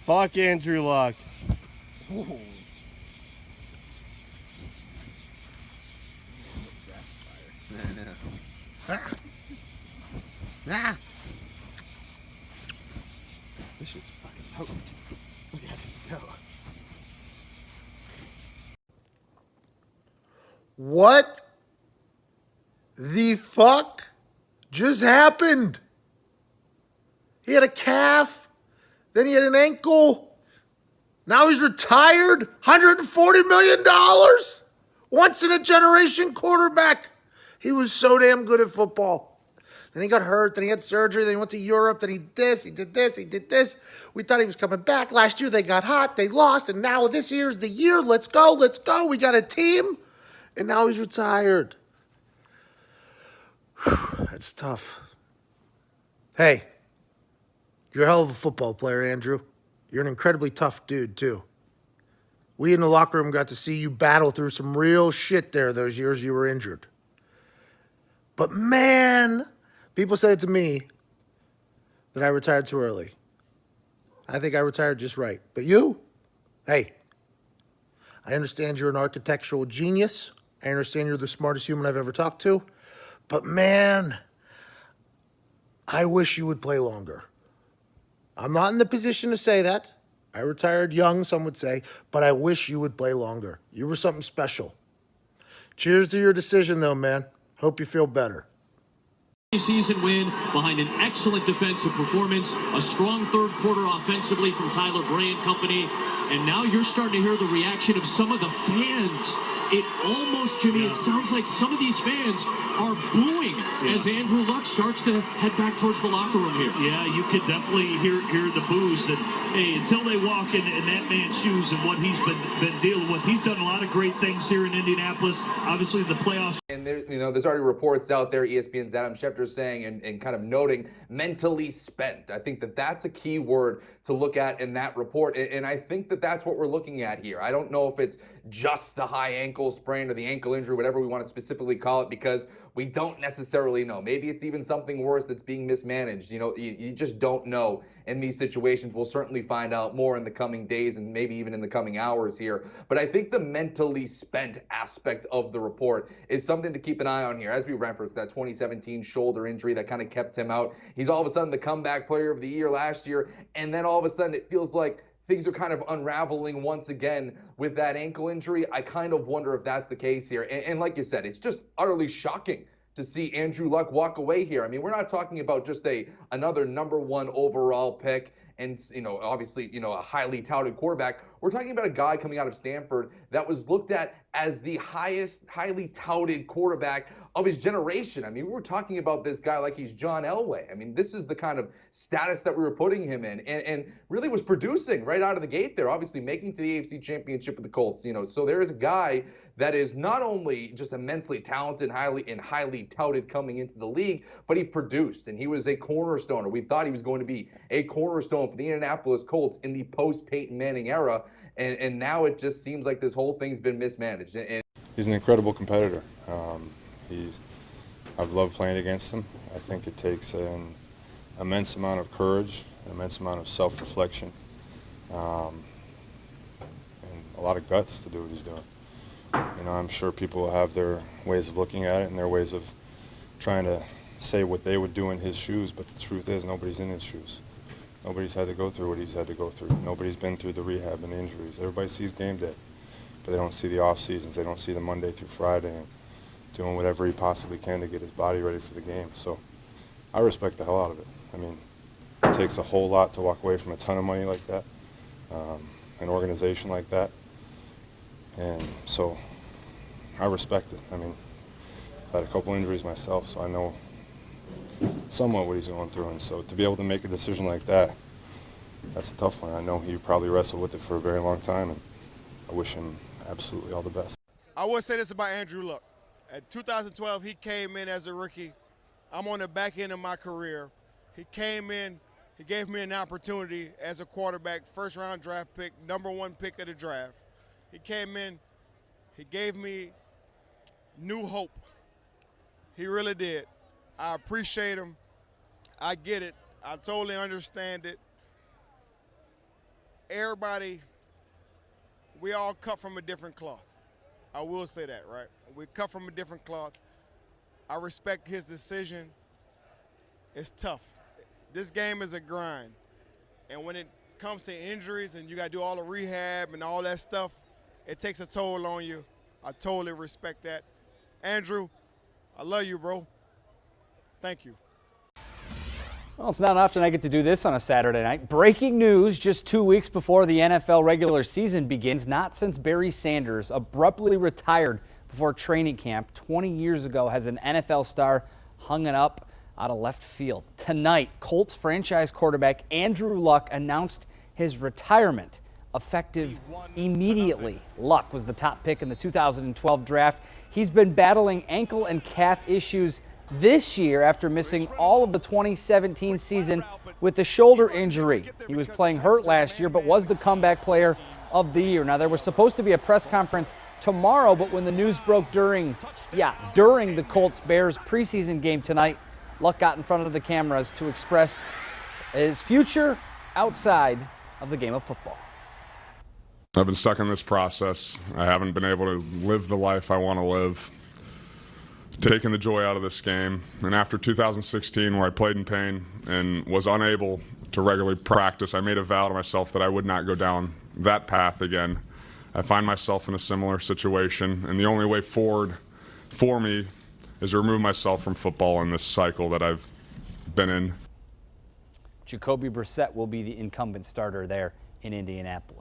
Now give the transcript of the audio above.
Fuck Andrew Luck. Ooh. Ah. Ah. This shit's fucking potent. Look at this go. What the fuck just happened? He had a calf, then he had an ankle. Now he's retired. $140 million. Once in a generation quarterback. He was so damn good at football. Then he got hurt, then he had surgery, then he went to Europe, then he did this, he did this, he did this. We thought he was coming back. Last year they got hot, they lost, and now this year's the year. Let's go, let's go. We got a team, and now he's retired. Whew, that's tough. Hey, you're a hell of a football player, Andrew. You're an incredibly tough dude, too. We in the locker room got to see you battle through some real shit there those years you were injured. But man, people said it to me that I retired too early. I think I retired just right. But you? Hey, I understand you're an architectural genius. I understand you're the smartest human I've ever talked to. But man, I wish you would play longer. I'm not in the position to say that. I retired young, some would say, but I wish you would play longer. You were something special. Cheers to your decision, though, man. Hope you feel better. Season win behind an excellent defensive performance, a strong third quarter offensively from Tyler Bray and company, and now you're starting to hear the reaction of some of the fans. It almost, Jimmy, it sounds like some of these fans are booing as Andrew Luck starts to head back towards the locker room here. Yeah, you could definitely hear the boos. And hey, until they walk in that man's shoes and what he's been dealing with, he's done a lot of great things here in Indianapolis. Obviously, the playoffs. And there, there's already reports out there. ESPN's Adam Schefter saying and kind of noting mentally spent. I think that's a key word to look at in that report, and I think that's what we're looking at here. I don't know if it's just the high ankle sprain or the ankle injury, whatever we want to specifically call it, because we don't necessarily know. Maybe it's even something worse that's being mismanaged. You just don't know in these situations. We'll certainly find out more in the coming days and maybe even in the coming hours here. But I think the mentally spent aspect of the report is something to keep an eye on here. As we referenced, that 2017 shoulder injury that kind of kept him out. He's all of a sudden the comeback player of the year last year, and then all of a sudden it feels like things are kind of unraveling once again with that ankle injury. I kind of wonder if that's the case here. And like you said, it's just utterly shocking to see Andrew Luck walk away here. I mean, we're not talking about just another #1 overall pick and, obviously, a highly touted quarterback. We're talking about a guy coming out of Stanford that was looked at as the highly touted quarterback of his generation. I mean, we were talking about this guy like he's John Elway. I mean, this is the kind of status that we were putting him in, and really was producing right out of the gate there, obviously making to the AFC Championship with the Colts. So there is a guy that is not only just immensely talented, highly touted coming into the league, but he produced, and he was a cornerstone, or we thought he was going to be a cornerstone for the Indianapolis Colts in the post-Peyton Manning era, and now it just seems like this whole thing's been mismanaged. And he's an incredible competitor. I've loved playing against him. I think it takes an immense amount of courage, an immense amount of self-reflection, and a lot of guts to do what he's doing. I'm sure people will have their ways of looking at it and their ways of trying to say what they would do in his shoes, but the truth is nobody's in his shoes. Nobody's had to go through what he's had to go through. Nobody's been through the rehab and the injuries. Everybody sees game day, but they don't see the off seasons. They don't see the Monday through Friday and doing whatever he possibly can to get his body ready for the game. So I respect the hell out of it. I mean, it takes a whole lot to walk away from a ton of money like that, an organization like that. And so I respect it. I mean, I've had a couple injuries myself, so I know somewhat what he's going through. And so to be able to make a decision like that, that's a tough one. I know he probably wrestled with it for a very long time, and I wish him absolutely all the best. I would say this about Andrew Luck. At 2012, he came in as a rookie. I'm on the back end of my career. He came in, he gave me an opportunity as a quarterback, first-round draft pick, #1 pick of the draft. He came in, he gave me new hope. He really did. I appreciate him. I get it. I totally understand it. everybody, we all cut from a different cloth. I will say that, right? We cut from a different cloth. I respect his decision. It's tough. This game is a grind. And when it comes to injuries and you got to do all the rehab and all that stuff, it takes a toll on you. I totally respect that. Andrew, I love you, bro. Thank you. Well, it's not often I get to do this on a Saturday night. Breaking news just 2 weeks before the NFL regular season begins, not since Barry Sanders abruptly retired before training camp 20 years ago has an NFL star hung it up out of left field. Tonight, Colts franchise quarterback Andrew Luck announced his retirement effective immediately. Luck was the top pick in the 2012 draft. He's been battling ankle and calf issues this year after missing all of the 2017 season with the shoulder injury. He was playing hurt last year, but was the comeback player of the year. Now, there was supposed to be a press conference tomorrow, but when the news broke during the Colts-Bears preseason game tonight, Luck got in front of the cameras to express his future outside of the game of football. I've been stuck in this process. I haven't been able to live the life I want to live, taking the joy out of this game. And after 2016, where I played in pain and was unable to regularly practice, I made a vow to myself that I would not go down that path again. I find myself in a similar situation, and the only way forward for me is to remove myself from football in this cycle that I've been in. Jacoby Brissett will be the incumbent starter there in Indianapolis.